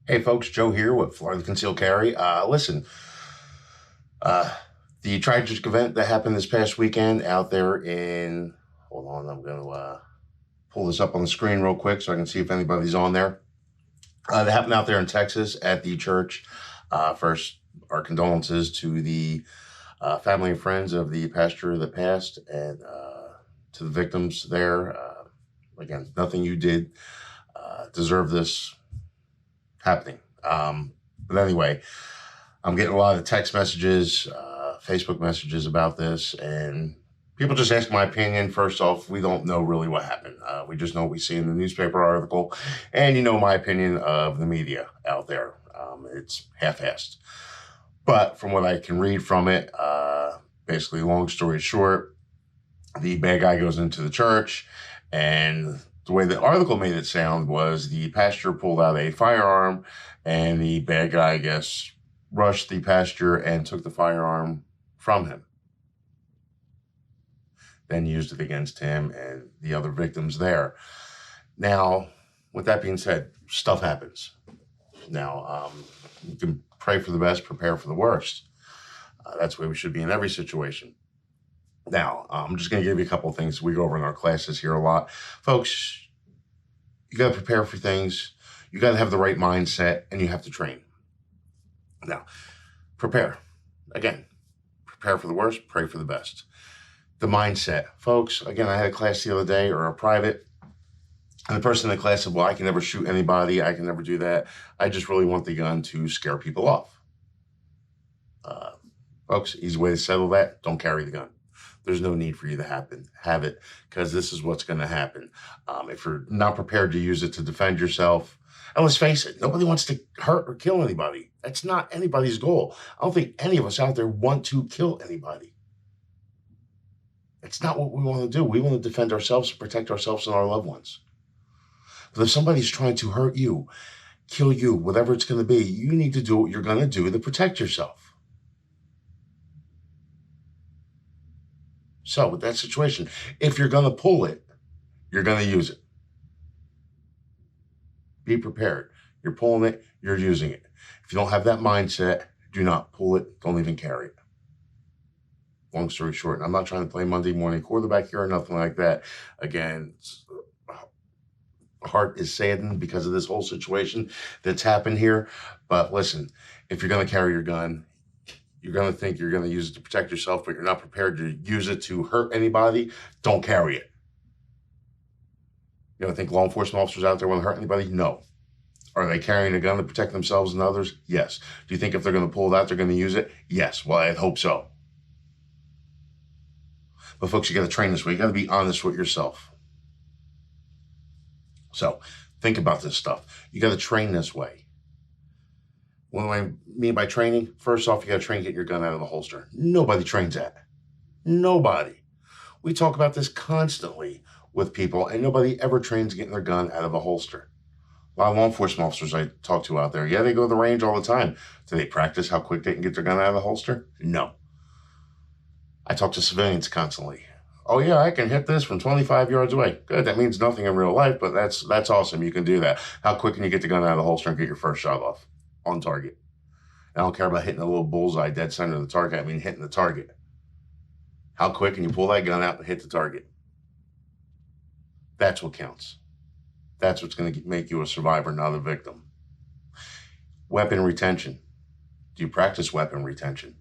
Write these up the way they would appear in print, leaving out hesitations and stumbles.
Hey folks, Joe here with Florida Concealed Carry. Listen, uh, the tragic event that happened this past weekend out there in, hold on, I'm going to pull this up on the screen real quick so I can see if anybody's on there. That happened out there in Texas at the church. First, our condolences to the family and friends of the pastor that passed and to the victims there. Again, nothing you did deserve this happening. But anyway, I'm getting a lot of text messages, Facebook messages about this, and people just ask my opinion. First off, we don't know really what happened. We just know what we see in the newspaper article, and my opinion of the media out there. It's half-assed. But from what I can read from it, basically, long story short, the bad guy goes into the church, and the way the article made it sound was the pastor pulled out a firearm, and the bad guy, I guess, rushed the pastor and took the firearm from him, then used it against him and the other victims there. Now, with that being said, stuff happens. Now, you can pray for the best, prepare for the worst. That's the way we should be in every situation. Now, I'm just going to give you a couple of things we go over in our classes here a lot. Folks, you got to prepare for things. You got to have the right mindset, and you have to train. Now, prepare. Again, prepare for the worst, pray for the best. The mindset. Folks, again, I had a class the other day, or a private, and the person in the class said, well, I can never shoot anybody. I can never do that. I just really want the gun to scare people off. Folks, easy way to settle that, don't carry the gun. There's no need for you to have it, because this is what's going to happen. If you're not prepared to use it to defend yourself, and let's face it, nobody wants to hurt or kill anybody. That's not anybody's goal. I don't think any of us out there want to kill anybody. It's not what we want to do. We want to defend ourselves and protect ourselves and our loved ones. But if somebody's trying to hurt you, kill you, whatever it's going to be, you need to do what you're going to do to protect yourself. So with that situation, if you're going to pull it, you're going to use it. Be prepared. You're pulling it, you're using it. If you don't have that mindset, do not pull it. Don't even carry it. Long story short, and I'm not trying to play Monday morning quarterback here or nothing like that. Again, heart is saddened because of this whole situation that's happened here. But listen, if you're going to carry your gun, you're going to think you're going to use it to protect yourself, but you're not prepared to use it to hurt anybody, don't carry it. You don't think law enforcement officers out there want to hurt anybody? No. Are they carrying a gun to protect themselves and others? Yes. Do you think if they're going to pull it out, they're going to use it? Yes. Well, I hope so. But folks, you got to train this way. You got to be honest with yourself. So think about this stuff. You got to train this way. What do I mean by training? First off, you got to train getting your gun out of the holster. Nobody trains that. Nobody. We talk about this constantly with people, and nobody ever trains getting their gun out of a holster. A lot of law enforcement officers I talk to out there, yeah, they go to the range all the time. Do they practice how quick they can get their gun out of the holster? No. I talk to civilians constantly. Oh yeah, I can hit this from 25 yards away. Good, that means nothing in real life, but that's awesome. You can do that. How quick can you get the gun out of the holster and get your first shot off on target? I don't care about hitting a little bullseye dead center of the target. I mean hitting the target. How quick can you pull that gun out and hit the target? That's what counts. That's what's going to make you a survivor, not a victim. Weapon retention. Do you practice weapon retention?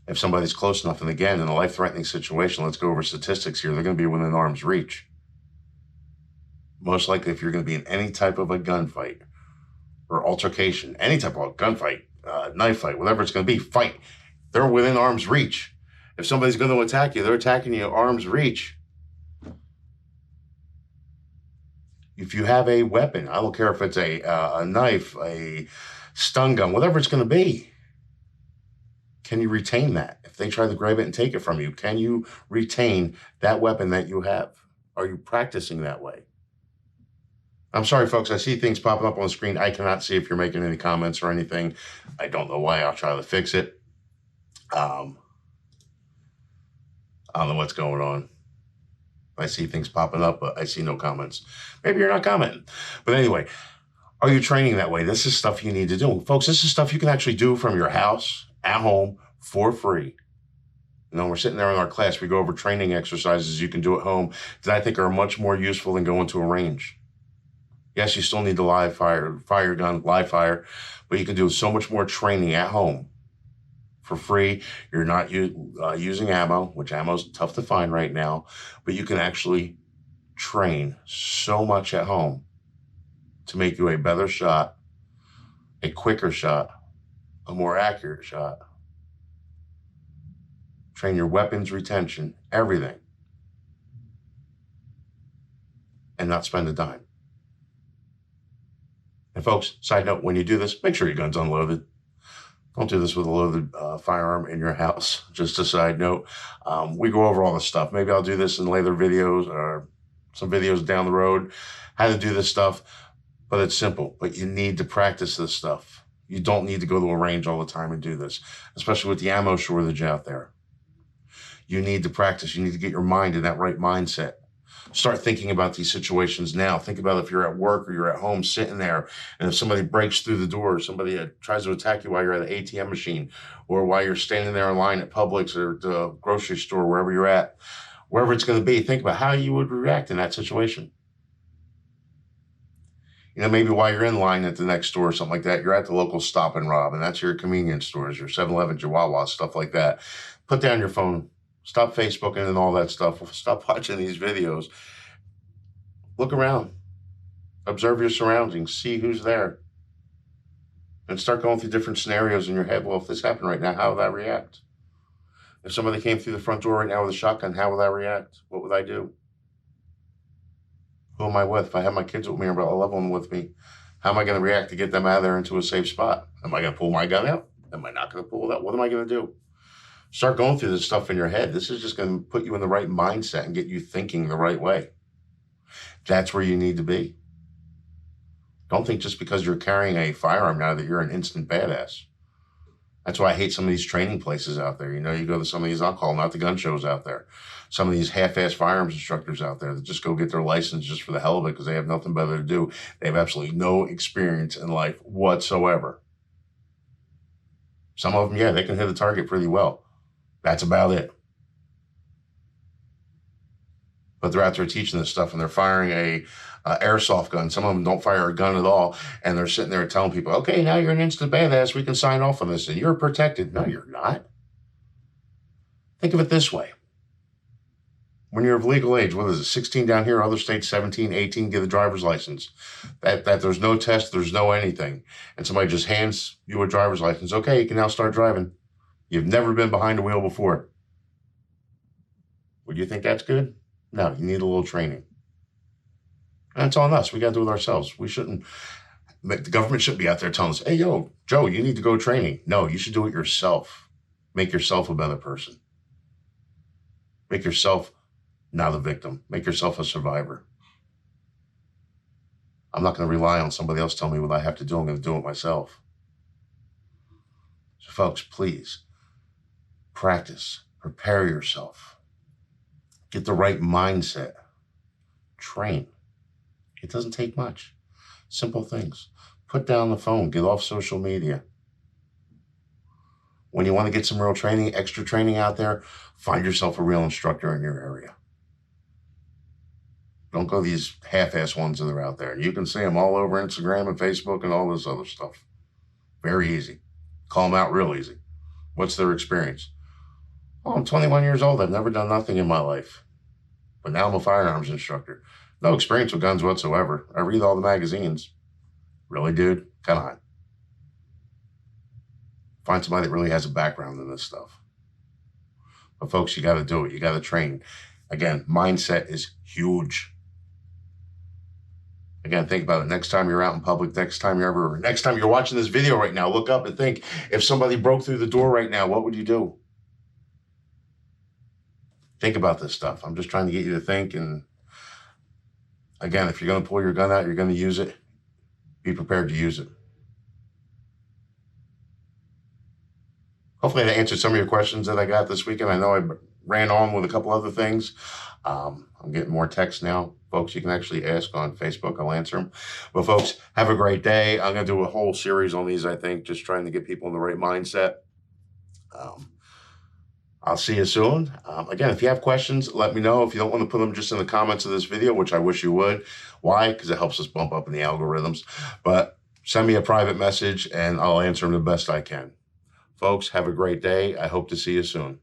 If somebody's close enough, and again, in a life-threatening situation, let's go over statistics here, they're going to be within arm's reach. Most likely, if you're going to be in any type of a gunfight or altercation, any type of gunfight, knife fight, whatever it's going to be, fight, they're within arm's reach. If somebody's going to attack you, they're attacking you at arm's reach. If you have a weapon, I don't care if it's a knife, a stun gun, whatever it's going to be, can you retain that? If they try to grab it and take it from you, can you retain that weapon that you have? Are you practicing that way? I'm sorry, folks. I see things popping up on the screen. I cannot see if you're making any comments or anything. I don't know why. I'll try to fix it. I don't know what's going on. I see things popping up, but I see no comments. Maybe you're not commenting. But anyway, Are you training that way? This is stuff you need to do. Folks, this is stuff you can actually do from your house, at home, for free. You know, we're sitting there in our class, we go over training exercises you can do at home that I think are much more useful than going to a range. Yes, you still need the live fire gun, live fire, but you can do so much more training at home for free. You're not using ammo, which ammo is tough to find right now, but you can actually train so much at home to make you a better shot, a quicker shot, a more accurate shot. Train your weapons retention, everything, and not spend a dime. And folks, side note, when you do this, make sure your gun's unloaded. Don't do this with a loaded firearm in your house. Just a side note. We go over all this stuff. Maybe I'll do this in later videos or some videos down the road, how to do this stuff, but it's simple. But you need to practice this stuff. You don't need to go to a range all the time and do this, especially with the ammo shortage out there. You need to practice. You need to get your mind in that right mindset. Start thinking about these situations now. Think about if you're at work or you're at home sitting there, and if somebody breaks through the door, somebody tries to attack you while you're at an ATM machine, or while you're standing there in line at Publix or the grocery store, wherever you're at, wherever it's going to be, think about how you would react in that situation. You know, maybe while you're in line at the next store or something like that, you're at the local Stop and Rob, and that's your convenience stores, your 7-Eleven, your Wawa, stuff like that. Put down your phone. Stop Facebooking and all that stuff. Stop watching these videos. Look around. Observe your surroundings. See who's there. And start going through different scenarios in your head. Well, if this happened right now, how would I react? If somebody came through the front door right now with a shotgun, how would I react? What would I do? Who am I with? If I have my kids with me or about 11 with me, how am I going to react to get them out of there into a safe spot? Am I going to pull my gun out? Am I not going to pull it out? What am I going to do? Start going through this stuff in your head. This is just going to put you in the right mindset and get you thinking the right way. That's where you need to be. Don't think just because you're carrying a firearm now that you're an instant badass. That's why I hate some of these training places out there. You know, you go to some of these, I'll call them out the gun shows out there. Some of these half-ass firearms instructors out there that just go get their license just for the hell of it because they have nothing better to do. They have absolutely no experience in life whatsoever. Some of them, yeah, they can hit a target pretty well. That's about it. But they're out there teaching this stuff, and they're firing a airsoft gun. Some of them don't fire a gun at all, and they're sitting there telling people, okay, now you're an instant badass. We can sign off on this, and you're protected. No, you're not. Think of it this way. When you're of legal age, what is it, 16 down here, other states 17, 18, get a driver's license. That there's no test, there's no anything. And somebody just hands you a driver's license. Okay, you can now start driving. You've never been behind a wheel before. Would you think that's good? No, you need a little training. And it's on us. We got to do it ourselves. We shouldn't, the government shouldn't be out there telling us, hey, yo, Joe, you need to go training. No, you should do it yourself. Make yourself a better person. Make yourself not a victim. Make yourself a survivor. I'm not going to rely on somebody else telling me what I have to do. I'm going to do it myself. So folks, please practice, prepare yourself, get the right mindset, train. It doesn't take much. Simple things. Put down the phone, get off social media. When you want to get some real training, extra training out there, find yourself a real instructor in your area. Don't go these half-ass ones that are out there. You can see them all over Instagram and Facebook and all this other stuff. Very easy. Call them out real easy. What's their experience? Oh, I'm 21 years old. I've never done nothing in my life. But now I'm a firearms instructor. No experience with guns whatsoever. I read all the magazines. Really, dude? Come on. Find somebody that really has a background in this stuff. But folks, you got to do it. You got to train. Again, mindset is huge. Again, think about it. Next time you're out in public, next time you're watching this video right now, look up and think, if somebody broke through the door right now, what would you do? Think about this stuff. I'm just trying to get you to think. And again, if you're going to pull your gun out, you're going to use it, be prepared to use it. Hopefully that answered some of your questions that I got this weekend. I know I ran on with a couple other things. I'm getting more texts now. Folks, you can actually ask on Facebook. I'll answer them. But folks, have a great day. I'm going to do a whole series on these, I think, just trying to get people in the right mindset. I'll see you soon. Again, if you have questions, let me know. If you don't want to put them just in the comments of this video, which I wish you would. Why? Because it helps us bump up in the algorithms. But send me a private message and I'll answer them the best I can. Folks, have a great day. I hope to see you soon.